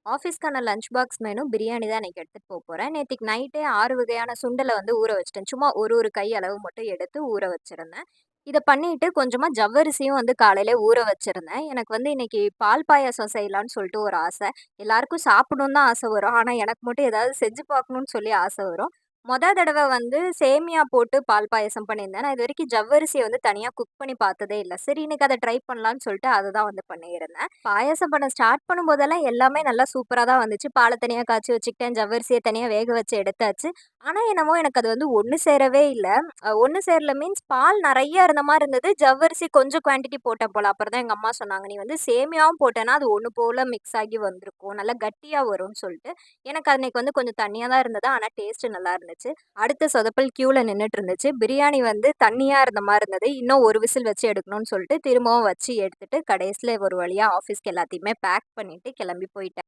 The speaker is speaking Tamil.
ஆஃபீஸ்க்கான லஞ்ச் பாக்ஸ் மெனு பிரியாணி தான் இன்னைக்கு எடுத்துட்டு போறேன். நேத்திக்கு நைட்டே 6 வகையான சுண்டல வந்து ஊற வச்சுட்டேன். சும்மா ஒரு ஒரு கை அளவு மட்டும் எடுத்து ஊற வச்சிருந்தேன். இத பண்ணிட்டு கொஞ்சமா ஜவ்வரிசியும் வந்து காலையிலே ஊற வச்சிருந்தேன். எனக்கு வந்து இன்னைக்கு பால் பாயாசம் செய்யலான்னு சொல்லிட்டு ஒரு ஆசை. எல்லாருக்கும் சாப்பிடணும்னு தான் ஆசை வரும். ஆனா எனக்கு மட்டும் ஏதாவது செஞ்சு பார்க்கணும்னு சொல்லி ஆசை வரும். தடவ வந்து சேமியா போட்டு பால் பாயாசம் பண்ணியிருந்தேன். நான் இதுவரைக்கும் ஜவ்வரிசிய வந்து தனியா குக் பண்ணி பார்த்ததே இல்ல. சரி இன்னைக்கு அத ட்ரை பண்ணலான்னு சொல்லிட்டு அத தான் வந்து பண்ணியிருந்தேன். பாயாசம் பண்ண ஸ்டார்ட் பண்ணும்போதெல்லாம் எல்லாமே நல்லா சூப்பரா தான் வந்துச்சு. பால தனியா காய்ச்சி வச்சுக்கிட்டேன். ஜவ்வரிசிய தனியா வேக வச்சு எடுத்தாச்சு. ஆனா என்னமோ எனக்கு அது வந்து ஒண்ணு சேரவே இல்ல. ஒண்ணு சேரல மீன்ஸ் பால் நெறைய இருந்த மாரி இருந்தது. ஜவ்வரிசி கொஞ்சம் குவான்டிட்டி போட்டேன் போல. அப்புறம் தான் எங்க அம்மா சொன்னாங்க, "நீ வந்து சேமியாவும் போட்டேன்னா, அது ஒண்ணு போல மிக்ஸ் ஆகி வந்திருக்கும். நல்லா கட்டியா வரும்னு" சொல்லிட்டு. எனக்கு அன்னைக்கு வந்து கொஞ்சம் தண்ணியா தான் இருந்தது. ஆனா டேஸ்ட் நல்லா இருந்துச்சு. அடுத்த சொதப்பல் கியூல நின்னுட்டு இருந்துச்சு. பிரியாணி வந்து தண்ணியா இருந்த மாரி இருந்தது. இன்னும் ஒரு விசில் வச்சு எடுக்கணும்னு சொல்லிட்டு திரும்பவும் வச்சு எடுத்துட்டு கடைசில ஒரு வழியா ஆஃபீஸ்க்கு எல்லாத்தையுமே பேக் பண்ணிட்டு கிளம்பி போயிட்டேன்.